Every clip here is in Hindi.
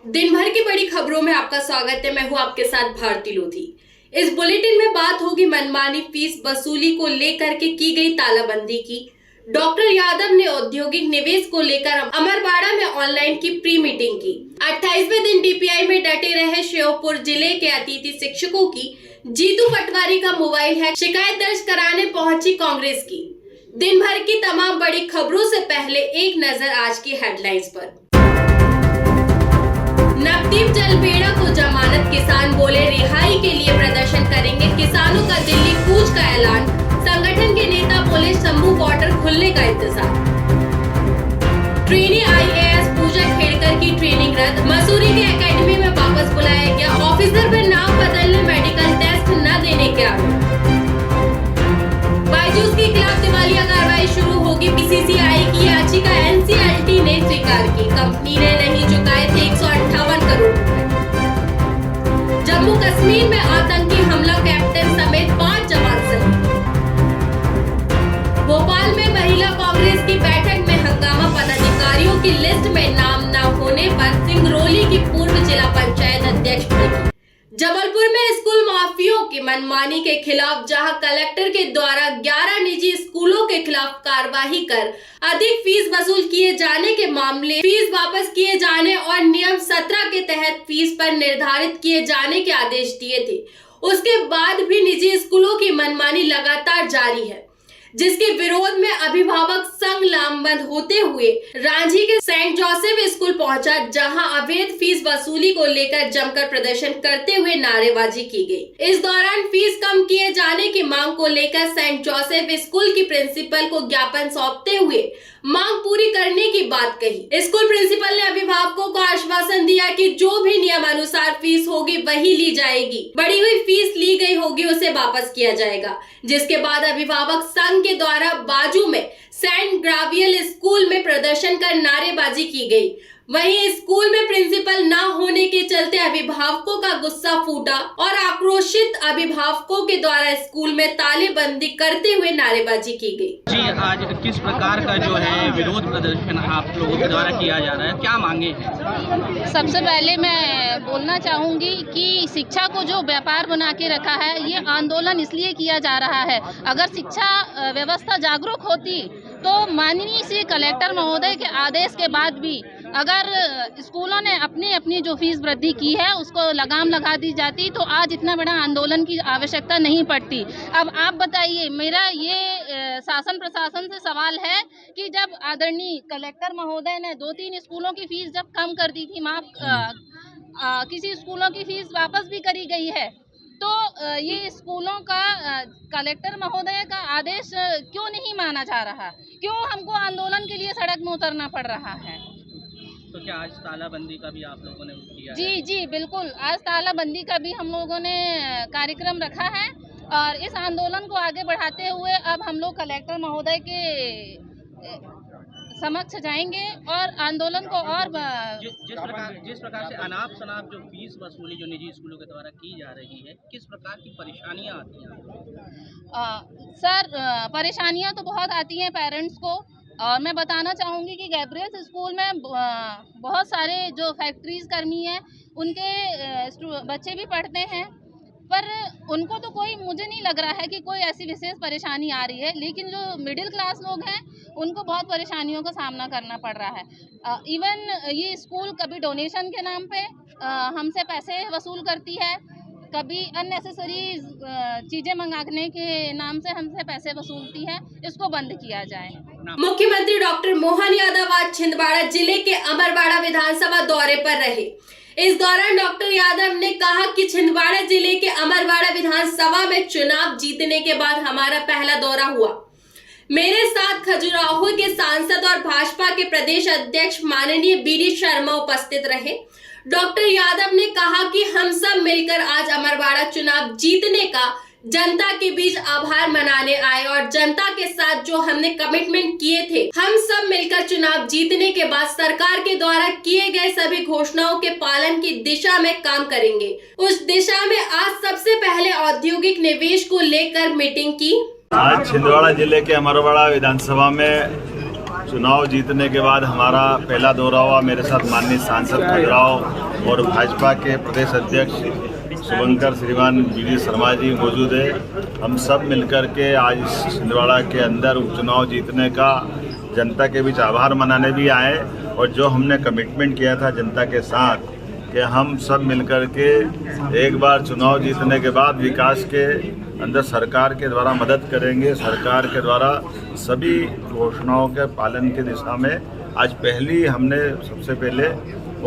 दिन भर की बड़ी खबरों में आपका स्वागत है। मैं हूं आपके साथ भारती लोधी। इस बुलेटिन में बात होगी मनमानी फीस वसूली को लेकर के की गई तालाबंदी की। डॉक्टर यादव ने औद्योगिक निवेश को लेकर अमरवाड़ा में ऑनलाइन की प्री मीटिंग की। 28वें दिन डीपीआई में डटे रहे श्योपुर जिले के अतिथि शिक्षकों की जीतू पटवारी का मोबाइल हैक, शिकायत दर्ज कराने पहुंची कांग्रेस की। दिन भर की तमाम बड़ी खबरों से पहले एक नजर आज की हेडलाइंस पर। नवदीप जलबेड़ा को जमानत, किसान बोले रिहाई के लिए प्रदर्शन करेंगे। किसानों का दिल्ली कूच का ऐलान, संगठन के नेता बोले शंभू बॉर्डर खुलने का इंतजार। ट्रेनी आईएएस पूजा खेड़कर की ट्रेनिंग रद्द, मसूरी के एकेडमी में वापस बुलाया गया। ऑफिसर पर नाम बदलने, मेडिकल टेस्ट न देने के आरोप। बायजूस के खिलाफ दिवालिया कार्रवाई शुरू होगी। बीसीसीआई की याचिका एनसीएलटी ने स्वीकार की। कंपनी ने नहीं चुकाए थे 158 करोड़ रुपए। जम्मू कश्मीर में आतंकी हमला, कैप्टन समेत 5 जवान शहीद। भोपाल में महिला कांग्रेस की बैठक में हंगामा, पदाधिकारियों की लिस्ट में नाम न होने पर सिंगरौली की पूर्व जिला पंचायत अध्यक्ष भड़की। जबलपुर में स्कूल माफियों की मनमानी के खिलाफ जहां कलेक्टर के द्वारा 11 निजी स्कूलों के खिलाफ कार्रवाई कर अधिक फीस वसूल किए जाने के मामले, फीस वापस किए जाने और नियम 17 के तहत फीस पर निर्धारित किए जाने के आदेश दिए थे, उसके बाद भी निजी स्कूलों की मनमानी लगातार जारी है, जिसके विरोध में अभिभावक संघ लामबंद होते हुए रांची के सेंट जोसेफ स्कूल पहुंचा, जहां अवैध फीस वसूली को लेकर जमकर प्रदर्शन करते हुए नारेबाजी की गई। इस दौरान फीस कम किए जाने की मांग को लेकर सेंट जोसेफ स्कूल की प्रिंसिपल को ज्ञापन सौंपते हुए मांग पूरी करने की बात कही। स्कूल प्रिंसिपल ने अभिभावकों को आश्वासन दिया कि जो भी नियमानुसार फीस होगी वही ली जाएगी, बढ़ी हुई फीस ली गई होगी उसे वापस किया जाएगा। जिसके बाद अभिभावक संघ के द्वारा बाजू में सेंट ग्रावियल स्कूल में प्रदर्शन कर नारेबाजी की गई। वहीं स्कूल में प्रिंसिपल न होने के चलते अभिभावकों का गुस्सा फूटा और आक्रोशित अभिभावकों के द्वारा स्कूल में तालेबंदी करते हुए नारेबाजी की गई। जी, आज किस प्रकार का जो है विरोध प्रदर्शन आप लोगों के द्वारा किया जा रहा है, क्या मांगे हैं? सबसे पहले मैं बोलना चाहूँगी कि शिक्षा को जो व्यापार बना के रखा है, ये आंदोलन इसलिए किया जा रहा है। अगर शिक्षा व्यवस्था जागरूक होती तो माननीय श्री कलेक्टर महोदय के आदेश के बाद भी अगर स्कूलों ने अपनी अपनी जो फीस वृद्धि की है उसको लगाम लगा दी जाती तो आज इतना बड़ा आंदोलन की आवश्यकता नहीं पड़ती। अब आप बताइए, मेरा ये शासन प्रशासन से सवाल है कि जब आदरणीय कलेक्टर महोदय ने 2-3 स्कूलों की फीस जब कम कर दी थी, किसी स्कूलों की फीस वापस भी करी गई है, तो ये स्कूलों का कलेक्टर महोदय का आदेश क्यों नहीं माना जा रहा? क्यों हमको आंदोलन के लिए सड़क में उतरना पड़ रहा है? तो क्या आज तालाबंदी का भी आप लोगों ने किया? जी बिल्कुल, आज तालाबंदी का भी हम लोगों ने कार्यक्रम रखा है और इस आंदोलन को आगे बढ़ाते हुए अब हम लोग कलेक्टर महोदय के समक्ष जाएंगे और आंदोलन को और जिस प्रकार से अनाप शनाप जो फीस वसूली जो निजी स्कूलों के द्वारा की जा रही है, किस प्रकार की परेशानियां आती हैं? सर, परेशानियां तो बहुत आती हैं पेरेंट्स को, और मैं बताना चाहूँगी कि गैब्रियल्स स्कूल में बहुत सारे जो फैक्ट्रीज कर्मी हैं उनके बच्चे भी पढ़ते हैं, पर उनको तो मुझे नहीं लग रहा है कि कोई ऐसी विशेष परेशानी आ रही है। लेकिन जो मिडिल क्लास लोग हैं उनको बहुत परेशानियों का सामना करना पड़ रहा है। इवन ये स्कूल कभी डोनेशन के नाम पे हमसे पैसे वसूल करती है, कभी अननेसेसरी चीज़ें मंगाने के नाम से हमसे पैसे वसूलती है। इसको बंद किया जाए। मुख्यमंत्री डॉक्टर मोहन यादव आज छिंदवाड़ा जिले के अमरवाड़ा विधानसभा दौरे पर रहे। इस दौरान डॉक्टर यादव ने कहा कि छिंदवाड़ा जिले के अमरवाड़ा विधानसभा में चुनाव जीतने के बाद हमारा पहला दौरा हुआ। मेरे साथ खजुराहो के सांसद और भाजपा के प्रदेश अध्यक्ष माननीय बीडी शर्मा उपस्थित रहे। डॉक्टर यादव ने कहा कि हम सब मिलकर आज अमरवाड़ा चुनाव जीतने का जनता के बीच आभार मनाने आए और जनता के साथ जो हमने कमिटमेंट किए थे, हम सब मिलकर चुनाव जीतने के बाद सरकार के द्वारा किए गए सभी घोषणाओं के पालन की दिशा में काम करेंगे। उस दिशा में आज सबसे पहले औद्योगिक निवेश को लेकर मीटिंग की। आज छिंदवाड़ा जिले के अमरवाड़ा विधानसभा में चुनाव जीतने के बाद हमारा पहला दौरा हुआ। मेरे साथ माननीय सांसद खजुराहो और भाजपा के प्रदेश अध्यक्ष शुभंकर श्रीमान वीडी शर्मा जी मौजूद है। हम सब मिलकर के आज छिंदवाड़ा के अंदर उपचुनाव जीतने का जनता के बीच आभार मनाने भी आए, और जो हमने कमिटमेंट किया था जनता के साथ कि हम सब मिलकर के एक बार चुनाव जीतने के बाद विकास के अंदर सरकार के द्वारा मदद करेंगे। सरकार के द्वारा सभी घोषणाओं के पालन की दिशा में आज हमने सबसे पहले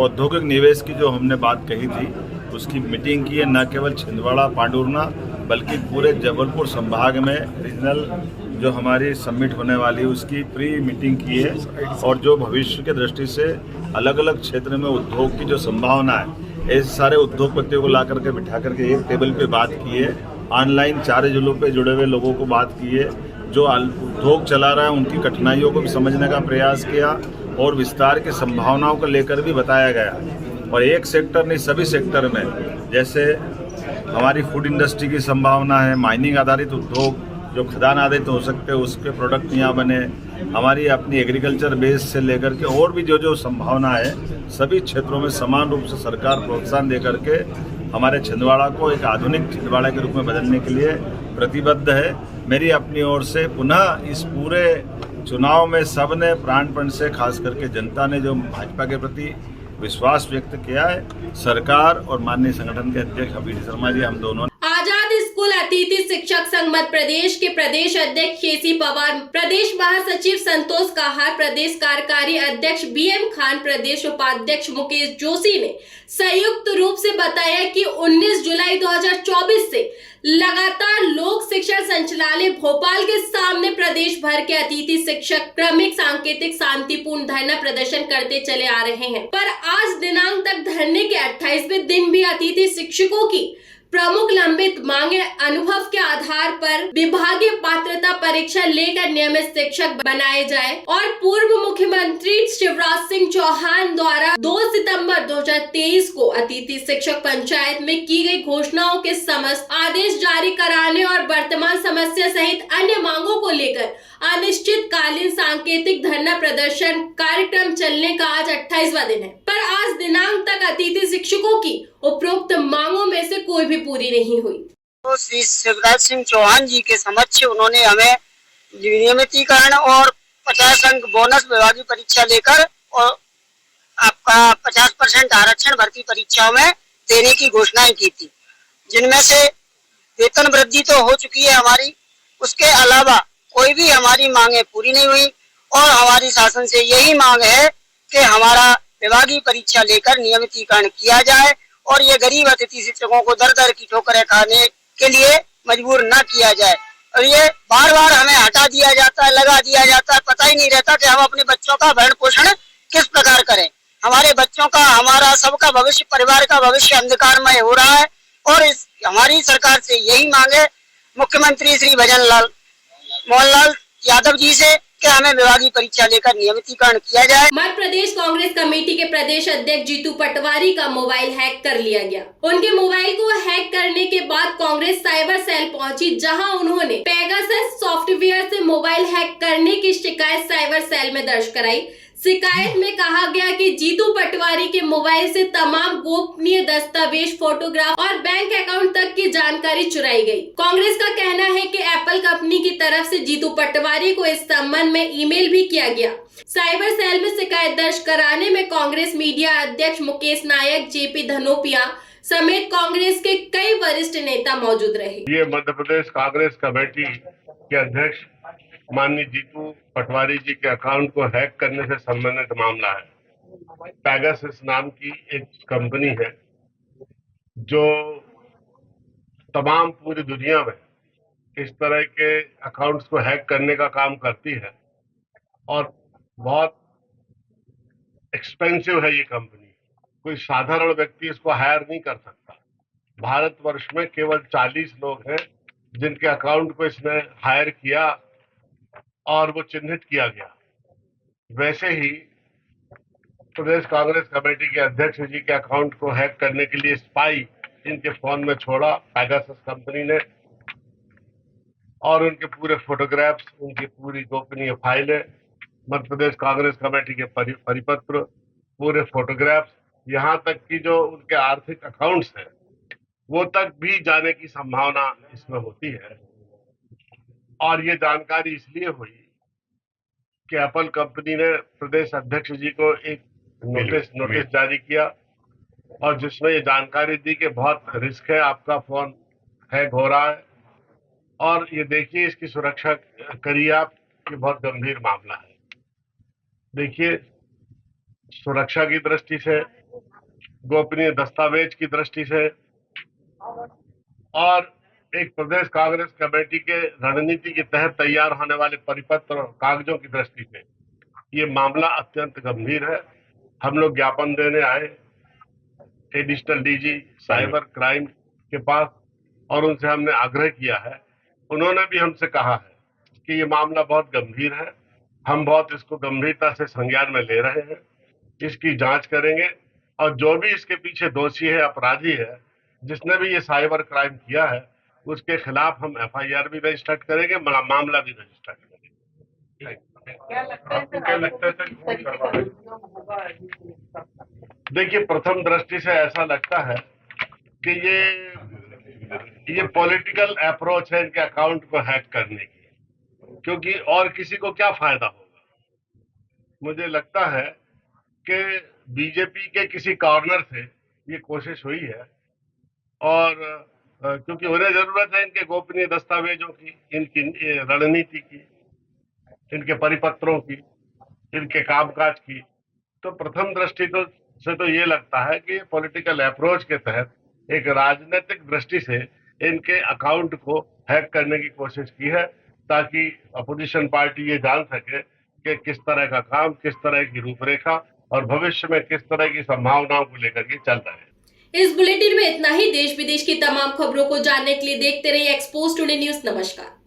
औद्योगिक निवेश की जो हमने बात कही थी उसकी मीटिंग की है। न केवल छिंदवाड़ा पांडुरना बल्कि पूरे जबलपुर संभाग में रीजनल जो हमारी समिट होने वाली है उसकी प्री मीटिंग की है, और जो भविष्य के दृष्टि से अलग अलग क्षेत्र में उद्योग की जो संभावना है ऐसे सारे उद्योगपतियों को ला करके बिठा करके एक टेबल पे बात की है। ऑनलाइन 4 जिलों पे जुड़े हुए लोगों को बात की है, जो उद्योग चला रहा है उनकी कठिनाइयों को भी समझने का प्रयास किया और विस्तार की संभावनाओं को लेकर भी बताया गया। और एक सेक्टर नहीं सभी सेक्टर में, जैसे हमारी फूड इंडस्ट्री की संभावना है, माइनिंग आधारित उद्योग जो खदान आधारित हो सकते हैं उसके प्रोडक्ट यहाँ बने, हमारी अपनी एग्रीकल्चर बेस से लेकर के और भी जो संभावना है सभी क्षेत्रों में समान रूप से सरकार प्रोत्साहन दे करके हमारे छिंदवाड़ा को एक आधुनिक छिंदवाड़ा के रूप में बदलने के लिए प्रतिबद्ध है। मेरी अपनी ओर से पुनः इस पूरे चुनाव में सबने प्राणपण से, खास करके जनता ने जो भाजपा के प्रति विश्वास व्यक्त किया है, सरकार और माननीय संगठन के अध्यक्ष वीडी शर्मा जी हम दोनों आजाद स्कूल अतिथि शिक्षक संघ मध्य प्रदेश के प्रदेश अध्यक्ष केसी पवार, प्रदेश महासचिव संतोष कहार, प्रदेश कार्यकारी अध्यक्ष बीएम खान, प्रदेश उपाध्यक्ष मुकेश जोशी ने संयुक्त रूप से बताया कि 19 जुलाई 2024 से लगातार लोक शिक्षण संचालनालय भोपाल के सामने प्रदेश भर के अतिथि शिक्षक क्रमिक सांकेतिक शांतिपूर्ण धरना प्रदर्शन करते चले आ रहे हैं, पर आज दिनांक तक धरने के 28वें दिन भी अतिथि शिक्षकों की प्रमुख लंबित मांगे अनुभव के आधार पर विभागीय पात्रता परीक्षा लेकर नियमित शिक्षक बनाए जाए और पूर्व मुख्यमंत्री शिवराज सिंह चौहान द्वारा 2 सितंबर 2023 को अतिथि शिक्षक पंचायत में की गई घोषणाओं के समस्त आदेश जारी कराने और वर्तमान समस्या सहित अन्य मांगों को लेकर अनिश्चितकालीन सांकेतिक धरना प्रदर्शन कार्यक्रम चलने का आज 28वां दिन है, पर आज दिनांक तक अतिथि शिक्षकों की उपरोक्त मांगों में से कोई भी पूरी नहीं हुई। तो श्री शिवराज सिंह चौहान जी के समक्ष उन्होंने हमें नियमितीकरण और 50 अंक बोनस विभागीय परीक्षा लेकर और आपका 50% आरक्षण भर्ती परीक्षाओं में देने की घोषणाएं की थी, जिनमें से वेतन वृद्धि तो हो चुकी है हमारी, उसके अलावा कोई भी हमारी मांगे पूरी नहीं हुई। और हमारी शासन से यही मांग है कि हमारा विभागीय परीक्षा लेकर नियमितीकरण किया जाए और ये गरीब अतिथि शिक्षकों को दर दर की ठोकरें खाने के लिए मजबूर न किया जाए। और ये बार बार हमें हटा दिया जाता है, लगा दिया जाता है, पता ही नहीं रहता कि हम अपने बच्चों का भरण पोषण किस प्रकार करें। हमारे बच्चों का, हमारा सबका भविष्य, परिवार का भविष्य अंधकारमय हो रहा है और हमारी सरकार से यही मांग है मुख्यमंत्री श्री मोहनलाल यादव जी से कि हमें विभागीय परीक्षा लेकर नियमितीकरण किया जाए। मध्य प्रदेश कांग्रेस कमेटी के प्रदेश अध्यक्ष जीतू पटवारी का मोबाइल हैक कर लिया गया। उनके मोबाइल को हैक करने के बाद कांग्रेस साइबर सेल पहुंची, जहां उन्होंने पेगासस सॉफ्टवेयर से मोबाइल हैक करने की शिकायत साइबर सेल में दर्ज कराई। शिकायत में कहा गया कि जीतू पटवारी के मोबाइल से तमाम गोपनीय दस्तावेज, फोटोग्राफ और बैंक अकाउंट तक की जानकारी चुराई गई। कांग्रेस का कहना है कि एप्पल कंपनी की तरफ से जीतू पटवारी को इस संबंध में ईमेल भी किया गया। साइबर सेल में शिकायत दर्ज कराने में कांग्रेस मीडिया अध्यक्ष मुकेश नायक, जेपी धनोपिया समेत कांग्रेस के कई वरिष्ठ नेता मौजूद रहे। ये मध्य प्रदेश कांग्रेस कमेटी के अध्यक्ष माननीय जीतू पटवारी जी के अकाउंट को हैक करने से संबंधित मामला है। पेगासस नाम की एक कंपनी है जो तमाम पूरी दुनिया में इस तरह के अकाउंट्स को हैक करने का काम करती है और बहुत एक्सपेंसिव है ये कंपनी। कोई साधारण व्यक्ति इसको हायर नहीं कर सकता। भारतवर्ष में केवल 40 लोग हैं जिनके अकाउंट को इसने हायर किया और वो चिन्हित किया गया। वैसे ही प्रदेश कांग्रेस कमेटी के अध्यक्ष जी के अकाउंट को हैक करने के लिए स्पाई इनके फोन में छोड़ा पेगासस कंपनी ने, और उनके पूरे फोटोग्राफ्स, उनकी पूरी गोपनीय फाइलें मध्य प्रदेश कांग्रेस कमेटी के परिपत्र, पूरे फोटोग्राफ्स, यहाँ तक कि जो उनके आर्थिक अकाउंट्स हैं वो तक भी जाने की संभावना इसमें होती है। और ये जानकारी इसलिए हुई कि एप्पल कंपनी ने प्रदेश अध्यक्ष जी को एक नोटिस जारी किया और जिसमें ये जानकारी दी कि बहुत रिस्क है, आपका फोन हैक हो रहा है और ये देखिए इसकी सुरक्षा करिए आप, ये बहुत गंभीर मामला है। देखिए, सुरक्षा की दृष्टि से, गोपनीय दस्तावेज की दृष्टि से और एक प्रदेश कांग्रेस कमेटी के रणनीति के तहत तैयार होने वाले परिपत्र और कागजों की दृष्टि से ये मामला अत्यंत गंभीर है। हम लोग ज्ञापन देने आए एडिशनल डीजी साइबर क्राइम के पास और उनसे हमने आग्रह किया है। उन्होंने भी हमसे कहा है कि ये मामला बहुत गंभीर है, हम बहुत इसको गंभीरता से संज्ञान में ले रहे हैं, इसकी जांच करेंगे और जो भी इसके पीछे दोषी है, अपराधी है, जिसने भी ये साइबर क्राइम किया है उसके खिलाफ हम एफआईआर भी रजिस्टर करेंगे, मामला भी रजिस्टर करेंगे। क्या लगता है? देखिए, प्रथम दृष्टि से ऐसा लगता है कि ये पॉलिटिकल अप्रोच है इनके अकाउंट को हैक करने की, क्योंकि और किसी को क्या फायदा होगा। मुझे लगता है कि बीजेपी के किसी कॉर्नर से ये कोशिश हुई है और क्योंकि उन्हें जरूरत है इनके गोपनीय दस्तावेजों की, इनकी रणनीति की, इनके परिपत्रों की, इनके कामकाज की, तो प्रथम दृष्टि से तो ये लगता है कि पॉलिटिकल अप्रोच के तहत एक राजनीतिक दृष्टि से इनके अकाउंट को हैक करने की कोशिश की है ताकि अपोजिशन पार्टी ये जान सके कि किस तरह का काम, किस तरह की रूपरेखा और भविष्य में किस तरह की संभावनाओं को लेकर के चल रहे हैं। इस बुलेटिन में इतना ही। देश विदेश की तमाम खबरों को जानने के लिए देखते रहिए एक्सपोज टुडे न्यूज। नमस्कार।